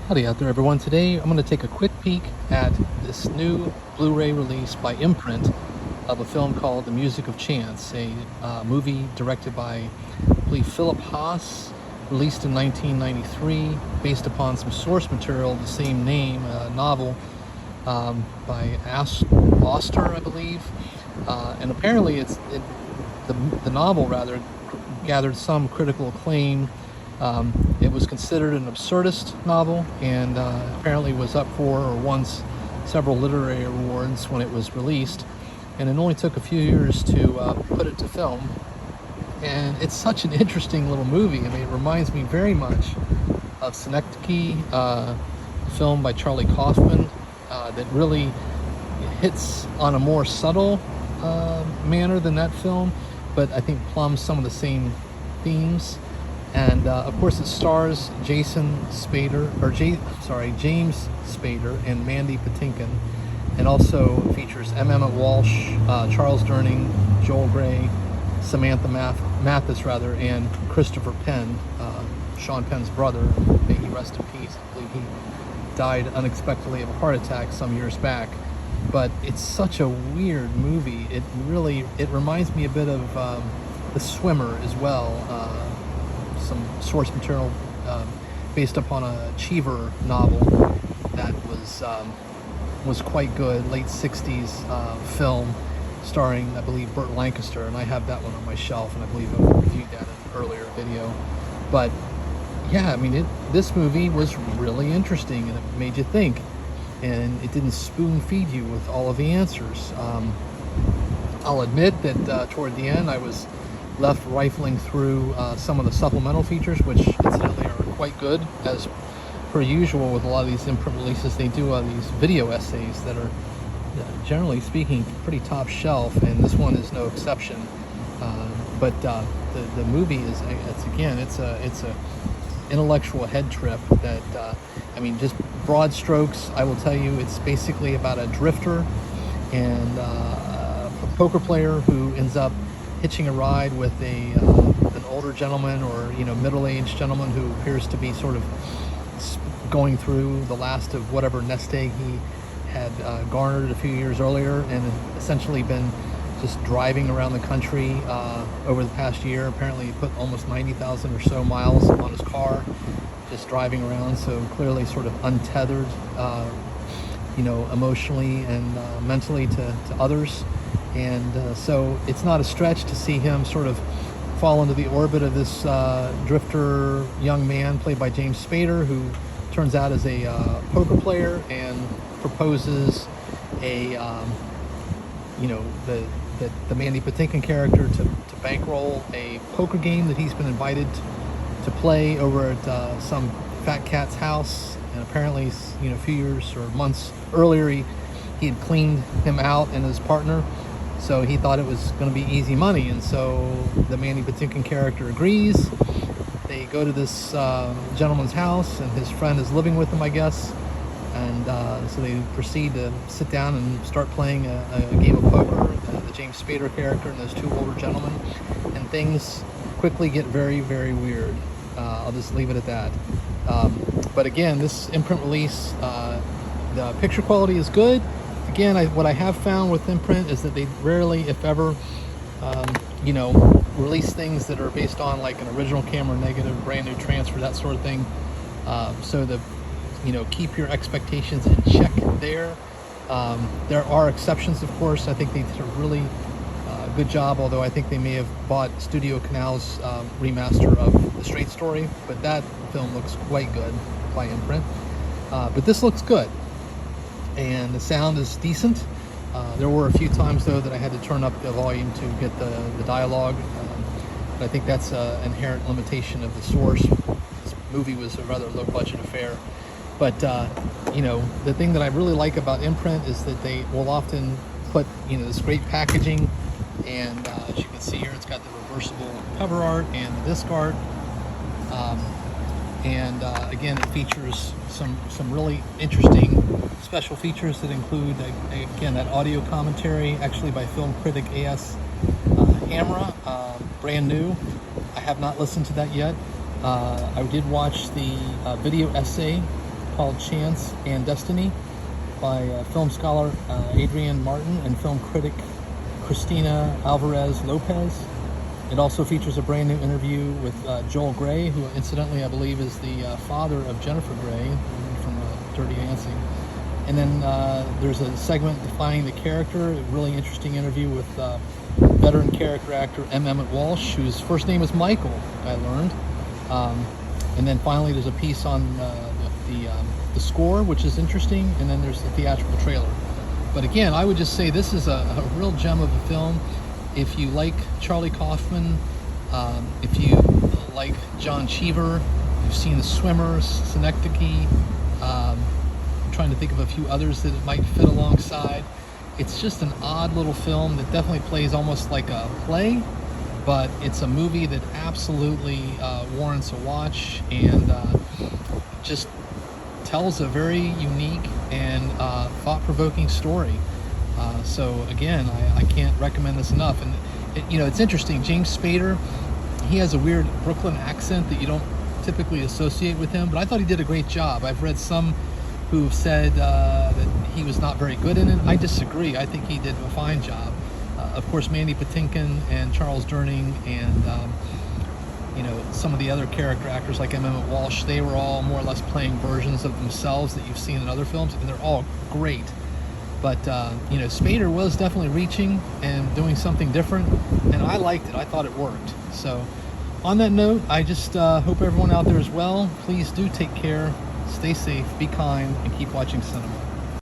Howdy out there, everyone. Today I'm going to take a quick peek at this new Blu-ray release by Imprint of a film called The Music of Chance, a movie directed by, I believe, Philip Haas, released in 1993, based upon some source material of the same name, a novel by Oster, I believe. And apparently the novel rather gathered some critical acclaim. It was considered an absurdist novel, and apparently was up for or won several literary awards when it was released. And it only took a few years to put it to film. And it's such an interesting little movie. I mean, it reminds me very much of Synopsis, a film by Charlie Kaufman, that really hits on a more subtle manner than that film, but I think plumbs some of the same themes. And of course, it stars James Spader and Mandy Patinkin, and also features M. Emmett Walsh, Charles Durning, Joel Grey, Samantha Mathis, and Christopher Penn, Sean Penn's brother. May he rest in peace. I believe he died unexpectedly of a heart attack some years back. But it's such a weird movie. It reminds me a bit of The Swimmer as well. Some source material based upon a Cheever novel that was quite good, late 60s film starring, I believe, Burt Lancaster, and I have that one on my shelf, and I believe I reviewed that in an earlier video. But yeah, I mean, this movie was really interesting, and it made you think, and it didn't spoon feed you with all of the answers. I'll admit that toward the end I was left rifling through some of the supplemental features, which incidentally are quite good. As per usual with a lot of these Imprint releases, they do these video essays that are generally speaking pretty top shelf, and this one is no exception. But the movie is, it's a intellectual head trip that I mean, just broad strokes, I will tell you, it's basically about a drifter and a poker player who ends up hitching a ride with an older gentleman, or middle-aged gentleman, who appears to be sort of going through the last of whatever nest egg he had garnered a few years earlier, and essentially been just driving around the country over the past year. Apparently he put almost 90,000 or so miles on his car, just driving around, so clearly sort of untethered, emotionally and mentally to others. And so it's not a stretch to see him sort of fall into the orbit of this drifter young man played by James Spader, who turns out as a poker player and proposes the Mandy Patinkin character to bankroll a poker game that he's been invited to play over at some fat cat's house. And apparently, a few years or months earlier, he had cleaned him out and his partner. So he thought it was going to be easy money, and so the Mandy Patinkin character agrees. They go to this gentleman's house, and his friend is living with him, I guess. And so they proceed to sit down and start playing a game of poker, the James Spader character and those two older gentlemen. And things quickly get very, very weird. I'll just leave it at that. But again, this Imprint release, the picture quality is good. Again, what I have found with Imprint is that they rarely, if ever, release things that are based on like an original camera negative, brand new transfer, that sort of thing. So keep your expectations in check there. There are exceptions, of course. I think they did a really good job, although I think they may have bought Studio Canal's remaster of The Straight Story, but that film looks quite good by Imprint. But this looks good. And the sound is decent. There were a few times, though, that I had to turn up the volume to get the dialogue. But I think that's an inherent limitation of the source. This movie was a rather low-budget affair. But, the thing that I really like about Imprint is that they will often put, this great packaging. And as you can see here, it's got the reversible cover art and the disc art. Again, it features some really interesting special features that include, again, that audio commentary, actually by film critic A.S. Hamra, brand new. I have not listened to that yet. I did watch the video essay called Chance and Destiny by film scholar Adrienne Martin and film critic Christina Alvarez Lopez. It also features a brand new interview with Joel Grey, who incidentally I believe is the father of Jennifer Grey from Dirty Dancing. And then there's a segment defining the character, a really interesting interview with veteran character actor M. Emmett Walsh, whose first name is Michael, I learned. And then finally there's a piece on the score, which is interesting, and then there's the theatrical trailer. But again, I would just say this is a real gem of a film. If you like Charlie Kaufman, if you like John Cheever, you've seen The Swimmers, Synecdoche, trying to think of a few others that it might fit alongside. It's just an odd little film that definitely plays almost like a play, but it's a movie that absolutely warrants a watch, and just tells a very unique and thought-provoking story. So again, I can't recommend this enough. And it's interesting, James Spader, he has a weird Brooklyn accent that you don't typically associate with him, but I thought he did a great job. I've read some who've said that he was not very good in it. I disagree. I think he did a fine job. Of course, Mandy Patinkin and Charles Durning and some of the other character actors like M. Emmett Walsh, they were all more or less playing versions of themselves that you've seen in other films, and they're all great. But Spader was definitely reaching and doing something different, and I liked it. I thought it worked. So on that note, I just hope everyone out there is well. Please do take care. Stay safe, be kind, and keep watching cinema.